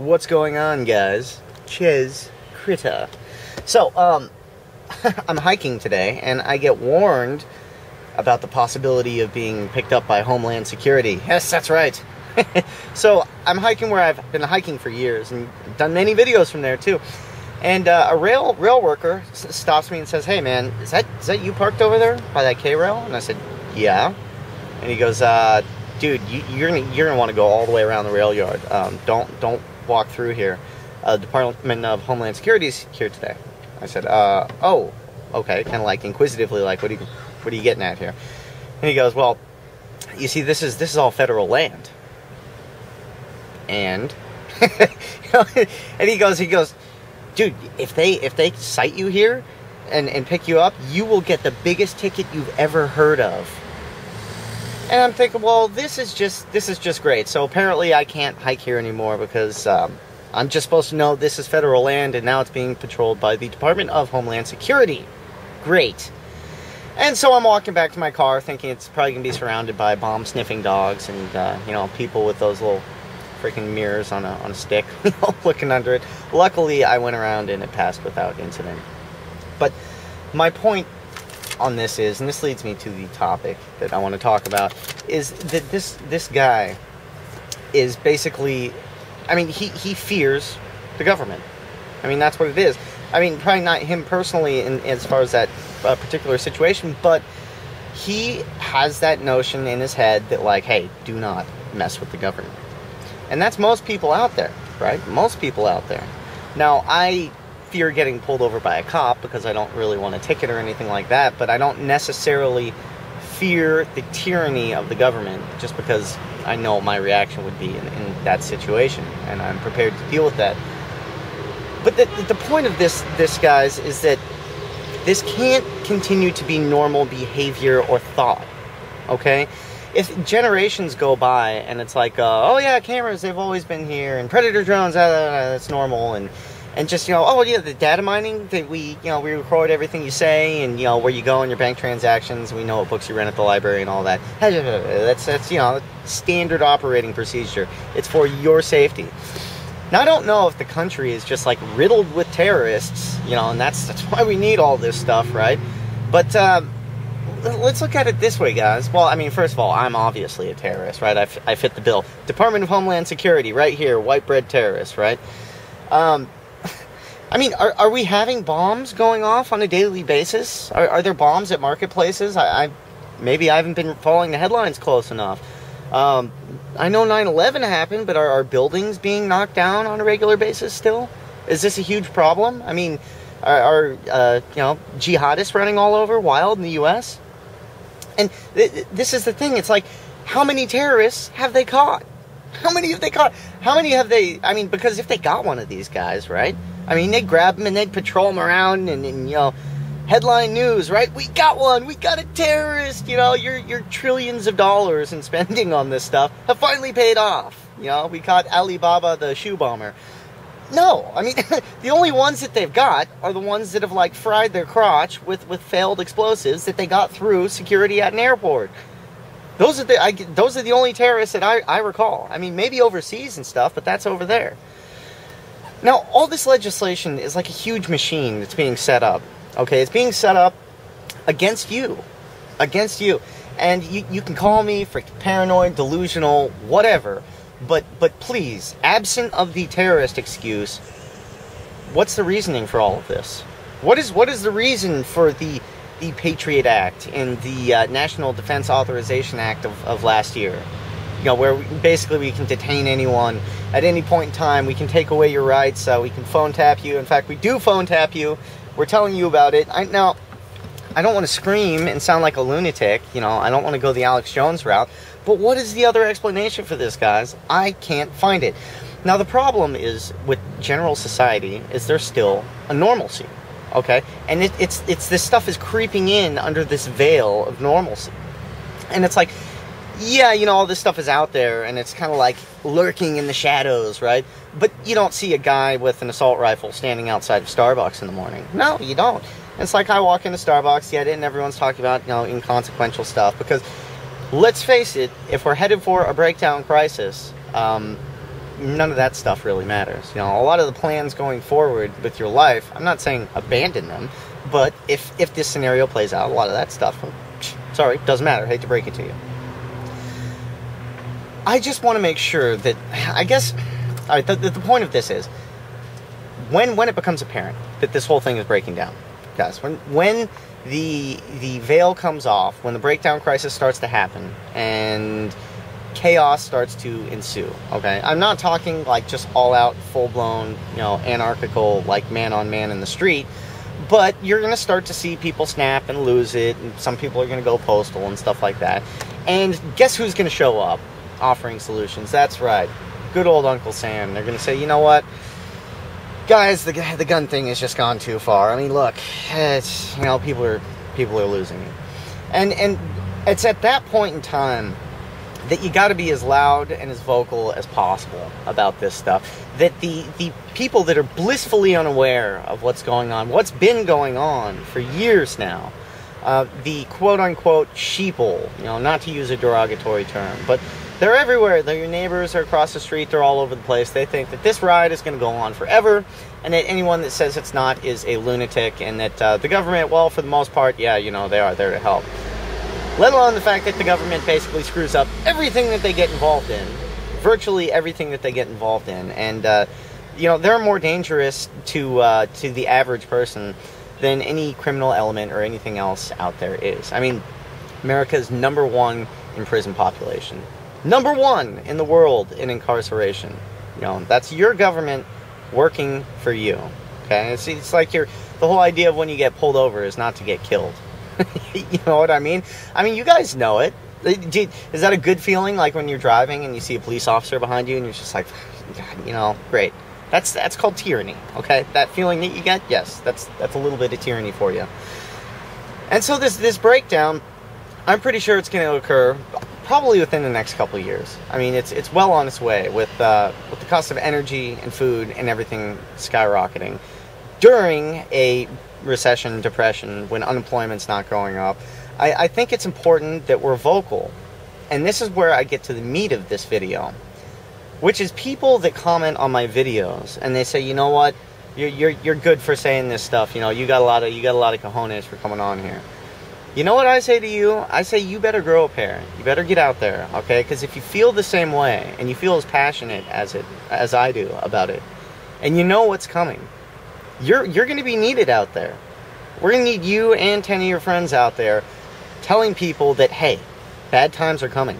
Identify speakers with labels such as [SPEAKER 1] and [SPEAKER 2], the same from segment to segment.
[SPEAKER 1] What's going on, guys? Chiz Critter. So, I'm hiking today, and I get warned about the possibility of being picked up by Homeland Security. Yes, that's right. So, I'm hiking where I've been hiking for years, and done many videos from there, too. And a rail worker stops me and says, "Hey, man, is that you parked over there by that K-rail?" And I said, "Yeah." And he goes, "Dude, you're gonna want to go all the way around the rail yard. Don't walk through here. Department of Homeland Security is here today." I said, "Oh, okay." Kind of like inquisitively, like, what are you getting at here? And he goes, "Well, you see, this is all federal land." And and he goes, "Dude, if they cite you here and pick you up, you will get the biggest ticket you've ever heard of." And I'm thinking, well, this is just great. So apparently I can't hike here anymore because I'm just supposed to know this is federal land, and now it's being patrolled by the Department of Homeland Security. Great. And so I'm walking back to my car thinking it's probably going to be surrounded by bomb-sniffing dogs and, people with those little freaking mirrors on a stick looking under it. Luckily, I went around and it passed without incident. But my point on this is, and this leads me to the topic that I want to talk about, is that this guy is basically, I mean, he fears the government. I mean, that's what it is. I mean, probably not him personally as far as that particular situation, but he has that notion in his head that, like, hey, do not mess with the government. And that's most people out there, right? Most people out there. Now, I fear getting pulled over by a cop because I don't really want a ticket or anything like that, but I don't necessarily fear the tyranny of the government just because I know what my reaction would be in that situation, and I'm prepared to deal with that. But the point of this, guys, is that this can't continue to be normal behavior or thought, okay? If generations go by and it's like, oh yeah, cameras, they've always been here, and predator drones, that's normal, and just, oh yeah, the data mining, that we record everything you say, and, where you go in your bank transactions, we know what books you rent at the library and all that. That's standard operating procedure. It's for your safety. Now, I don't know if the country is just, like, riddled with terrorists, and that's why we need all this stuff, right? But, let's look at it this way, guys. Well, I mean, first of all, I'm obviously a terrorist, right? I fit the bill. Department of Homeland Security, right here, white bread terrorist, right? I mean, are we having bombs going off on a daily basis? Are there bombs at marketplaces? Maybe I haven't been following the headlines close enough. I know 9/11 happened, but are buildings being knocked down on a regular basis still? Is this a huge problem? I mean, are jihadists running all over wild in the U.S.? And this is the thing. It's like, how many terrorists have they caught? How many have they caught? How many have they... I mean, because if they got one of these guys, right? I mean, they'd grab them and they'd patrol them around and headline news, right? We got one. We got a terrorist. Your trillions of dollars in spending on this stuff have finally paid off. We caught Alibaba, the shoe bomber. No, I mean, the only ones that they've got are the ones that have, like, fried their crotch with failed explosives that they got through security at an airport. Those are the only terrorists that I recall. I mean, maybe overseas and stuff, but that's over there. Now, all this legislation is like a huge machine that's being set up. Okay, it's being set up against you. Against you. And you can call me freaking paranoid, delusional, whatever. But please, absent of the terrorist excuse, what's the reasoning for all of this? What is the reason for the Patriot Act and the National Defense Authorization Act of last year? Where we can detain anyone at any point in time. We can take away your rights. We can phone tap you. In fact, we do phone tap you. We're telling you about it. Now, I don't want to scream and sound like a lunatic. I don't want to go the Alex Jones route. But what is the other explanation for this, guys? I can't find it. Now, the problem is with general society is there's still a normalcy, okay? And it's this stuff is creeping in under this veil of normalcy. And it's like, yeah, all this stuff is out there, and it's kind of like lurking in the shadows, right? But you don't see a guy with an assault rifle standing outside of Starbucks in the morning. No, you don't. It's like I walk into Starbucks, get it, and everyone's talking about, inconsequential stuff, because let's face it, if we're headed for a breakdown crisis, none of that stuff really matters. You know, a lot of the plans going forward with your life, I'm not saying abandon them, but if this scenario plays out, a lot of that stuff, sorry, doesn't matter. Hate to break it to you. I just want to make sure that, I guess, all right, the point of this is, when it becomes apparent that this whole thing is breaking down, guys, when the veil comes off, when the breakdown crisis starts to happen, and chaos starts to ensue, okay? I'm not talking like just all-out, full-blown, you know, anarchical, like man-on-man in the street, but you're going to start to see people snap and lose it, and some people are going to go postal and stuff like that. And guess who's going to show up offering solutions? That's right, good old Uncle Sam. They're going to say, you know what, guys, the gun thing has just gone too far. I mean, look, it's, you know, people are losing it. And it's at that point in time that you got to be as loud and as vocal as possible about this stuff. That the people that are blissfully unaware of what's going on, what's been going on for years now, the quote-unquote sheeple, you know, not to use a derogatory term, but they're everywhere. They're your neighbors, are across the street, they're all over the place. They think that this ride is going to go on forever, and that anyone that says it's not is a lunatic, and that the government, well, for the most part, yeah, you know, they are there to help. Let alone the fact that the government basically screws up everything that they get involved in. Virtually everything that they get involved in. And, you know, they're more dangerous to the average person than any criminal element or anything else out there is. I mean, America's #1 in prison population. #1 in the world in incarceration. You know, that's your government working for you. Okay? It's like the whole idea of when you get pulled over is not to get killed. You know what I mean? I mean, you guys know it. Is that a good feeling, like when you're driving and you see a police officer behind you and you're just like, God, you know, great. That's called tyranny, okay? That feeling that you get, yes, that's a little bit of tyranny for you. And so this breakdown, I'm pretty sure it's going to occur probably within the next couple of years. I mean, it's well on its way with the cost of energy and food and everything skyrocketing during a recession, depression, when unemployment's not going up. I think it's important that we're vocal. And this is where I get to the meat of this video, which is people that comment on my videos and they say, you know what, you're good for saying this stuff. You know, you got a lot of cojones for coming on here. You know what I say to you? I say you better grow a pair. You better get out there, okay? Because if you feel the same way and you feel as passionate as I do about it, and you know what's coming, you're going to be needed out there. We're going to need you and 10 of your friends out there telling people that, hey, bad times are coming.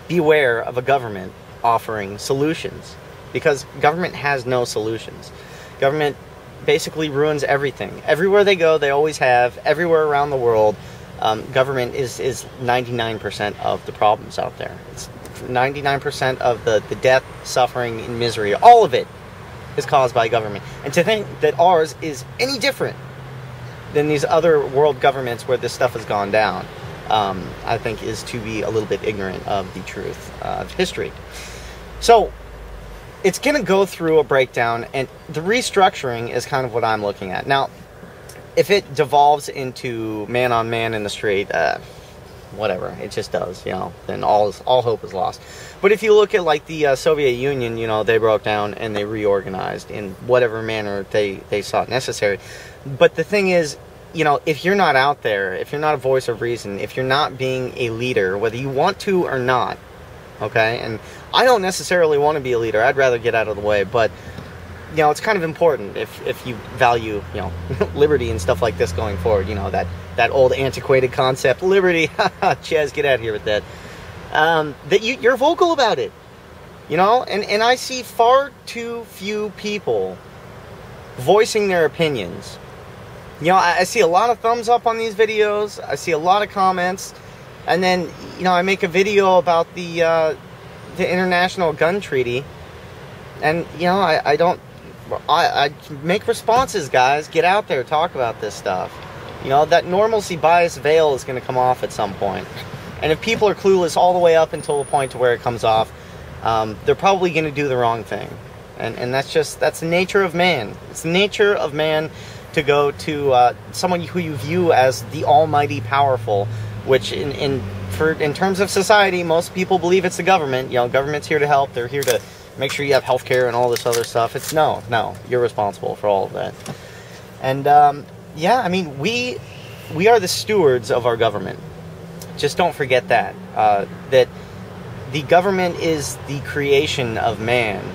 [SPEAKER 1] Beware of a government offering solutions, because government has no solutions. Government basically ruins everything. Everywhere they go, they always have. Everywhere around the world, government is 99% of the problems out there. It's 99% of the death, suffering, and misery. All of it is caused by government. And to think that ours is any different than these other world governments where this stuff has gone down, I think is to be a little bit ignorant of the truth of history. So it's going to go through a breakdown, and the restructuring is kind of what I'm looking at. Now, if it devolves into man-on-man in the street, whatever, it just does, you know, then all hope is lost. But if you look at, like, the Soviet Union, you know, they broke down and they reorganized in whatever manner they saw necessary. But the thing is, you know, if you're not out there, if you're not a voice of reason, if you're not being a leader, whether you want to or not, okay, and I don't necessarily want to be a leader, I'd rather get out of the way, but, you know, it's kind of important if you value, you know, liberty and stuff like this going forward, you know, that old antiquated concept, liberty, Chaz, get out of here with that, that you're vocal about it, you know, and I see far too few people voicing their opinions. You know, I see a lot of thumbs up on these videos, I see a lot of comments, and then, you know, I make a video about the International Gun Treaty, and, you know, I make responses, guys. Get out there, talk about this stuff. You know, that normalcy bias veil is going to come off at some point. And if people are clueless all the way up until the point to where it comes off, they're probably going to do the wrong thing. And that's the nature of man. It's the nature of man to go to someone who you view as the almighty powerful, which in terms of society, most people believe it's the government. You know, government's here to help. They're here to make sure you have health care and all this other stuff. It's no, you're responsible for all of that. And yeah, I mean, we are the stewards of our government. Just don't forget that. That the government is the creation of man.